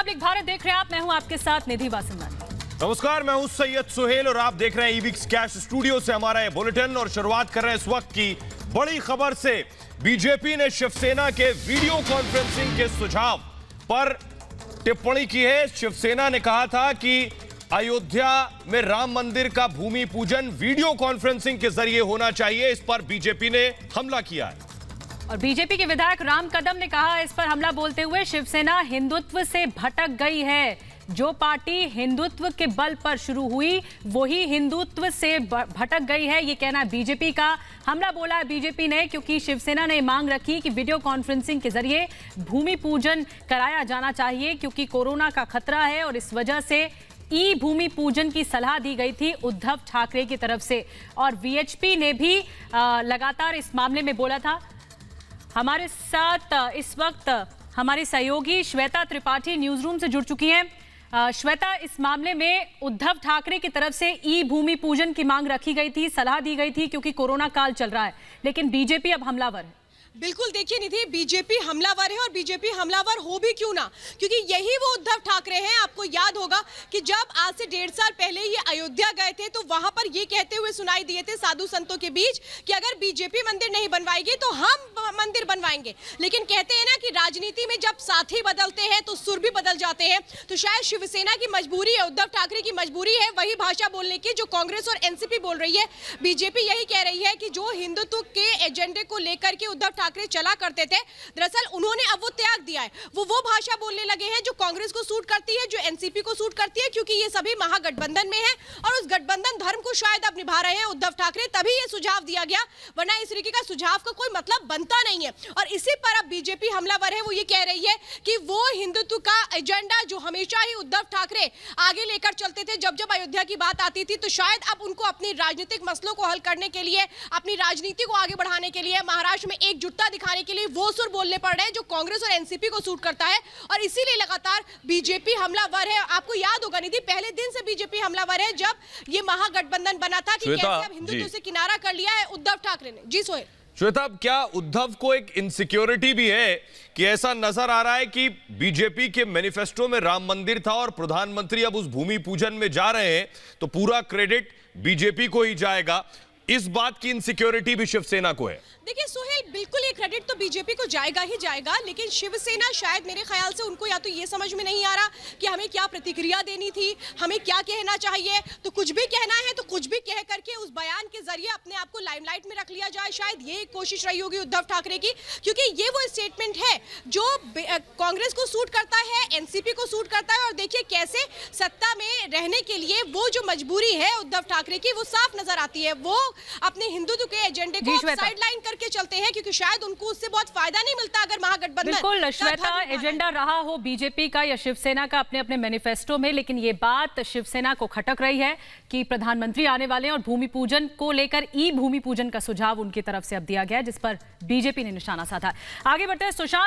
Republic Bharat देख रहे हैं आप। मैं हूं आपके साथ निधि वासंदानी। नमस्कार, मैं हूं सैयद सुहेल और आप देख रहे हैं ईवीक्स कैश स्टूडियो से हमारा ये बुलेटिन। और शुरुआत कर रहे हैं इस वक्त की बड़ी खबर से। बीजेपी ने शिवसेना के वीडियो कॉन्फ्रेंसिंग के सुझाव पर टिप्पणी की है। शिवसेना ने कहा था कि अयोध्या में राम मंदिर का भूमि पूजन वीडियो कॉन्फ्रेंसिंग के जरिए होना चाहिए। इस पर बीजेपी ने हमला किया है। और बीजेपी के विधायक राम कदम ने कहा इस पर हमला बोलते हुए, शिवसेना हिंदुत्व से भटक गई है। जो पार्टी हिंदुत्व के बल पर शुरू हुई वही हिंदुत्व से भटक गई है, ये कहना बीजेपी का। हमला बोला है बीजेपी ने क्योंकि शिवसेना ने मांग रखी कि वीडियो कॉन्फ्रेंसिंग के जरिए भूमि पूजन कराया जाना चाहिए क्योंकि कोरोना का खतरा है और इस वजह से ई भूमि पूजन की सलाह दी गई थी उद्धव ठाकरे की तरफ से। और वीएचपी ने भी लगातार इस मामले में बोला था। हमारे साथ इस वक्त हमारी सहयोगी श्वेता त्रिपाठी न्यूज रूम से जुड़ चुकी हैं। श्वेता, इस मामले में उद्धव ठाकरे की तरफ से ई भूमि पूजन की मांग रखी गई थी, सलाह दी गई थी क्योंकि कोरोना काल चल रहा है, लेकिन बीजेपी अब हमलावर है। बिल्कुल, देखिए निधि, बीजेपी हमलावर है और बीजेपी हमलावर हो भी क्यों ना, क्योंकि यही वो उद्धव ठाकरे हैं। आपको याद होगा कि जब आज से 1.5 साल पहले ये अयोध्या गए थे तो वहां पर ये कहते हुए सुनाई दिए थे साधु संतों के बीच कि अगर बीजेपी मंदिर नहीं बनवाएगी तो हम मंदिर बनवाएंगे। लेकिन कहते हैं ना कि राजनीति में जब साथी बदलते हैं तो सुर भी बदल जाते हैं। तो शायद शिवसेना की मजबूरी है, उद्धव ठाकरे की मजबूरी है वही भाषा बोलने की जो कांग्रेस और एनसीपी बोल रही है। बीजेपी यही कह रही है कि जो हिंदुत्व के एजेंडे को लेकर के उद्धव ठाकरे चला करते थे, दरअसल उन्होंने अब वो त्याग दिया है। वो भाषा बोलने लगे हैं जो कांग्रेस को सूट करती है, जो एनसीपी को सूट करती है, क्योंकि ये सभी महागठबंधन में हैं और उस गठबंधन धर्म को शायद अब निभा रहे हैं उद्धव ठाकरे। तभी ये सुझाव दिया गया, वरना इस तरीके का सुझाव का कोई मतलब बनता नहीं है। और इसी पर अब बीजेपी हमलावर है। वो ये कह रही है कि वो हिंदुत्व का एजेंडा जो हमेशा ही उद्धव ठाकरे आगे लेकर चलते थे, जब जब अयोध्या की बात आती थी तो शायद अब उनको अपनी राजनीतिक मसलों को हल करने के लिए, अपनी राजनीति को आगे बढ़ाने के लिए, महाराष्ट्र में एकजुटता दिखाने के लिए वो सुर बोलने पड़ रहे हैं जो कांग्रेस और एनसीपी को सूट करता है। और इसीलिए लगातार बीजेपी हमलावर है। आपको याद होगा निधि, पहले दिन से बीजेपी हमलावर है जब ये महागठबंधन बना था कि कैसे अब हिंदुत्व से किनारा कर लिया है उद्धव ठाकरे ने। जी सोहेल। श्वेता, क्या उद्धव को एक इनसिक्योरिटी भी है कि ऐसा नजर आ रहा है कि बीजेपी के मैनिफेस्टो में राम मंदिर था और प्रधानमंत्री अब उस भूमि पूजन में जा रहे हैं तो पूरा क्रेडिट बीजेपी को ही जाएगा? इस बात की इनसिक्योरिटी भी शिवसेना को है। देखिए सोहेल, बिल्कुल ये क्रेडिट तो बीजेपी को जाएगा ही जाएगा, लेकिन शिवसेना शायद मेरे ख्याल से उनको या तो ये समझ में नहीं आ रहा कि हमें क्या प्रतिक्रिया देनी थी, हमें क्या कहना चाहिए। तो कुछ भी कहना है तो कुछ भी कह करके उस बयान के जरिए अपने आप को लाइमलाइट में रख लिया जाए। शायद ये एक कोशिश रही होगी उद्धव ठाकरे की, क्योंकि ये वो स्टेटमेंट है जो कांग्रेस को सूट करता है, एनसीपी को सूट करता है। और देखिए कैसे सत्ता में रहने के लिए वो जो मजबूरी है उद्धव ठाकरे की वो साफ नजर आती है। वो अपने हिंदुत्व के एजेंडे को साइडलाइन करके चलते हैं क्योंकि शायद उनको उससे बहुत फायदा नहीं मिलता अगर महागठबंधन। बिल्कुल श्वेता, एजेंडा रहा हो बीजेपी का या शिवसेना का अपने अपने मैनिफेस्टो में, लेकिन ये बात शिवसेना को खटक रही है कि प्रधानमंत्री आने वाले हैं और भूमि पूजन को लेकर ई भूमि पूजन का सुझाव उनकी तरफ से अब दिया गया, जिस पर बीजेपी ने निशाना साधा। आगे बढ़ते हैं सुशांत।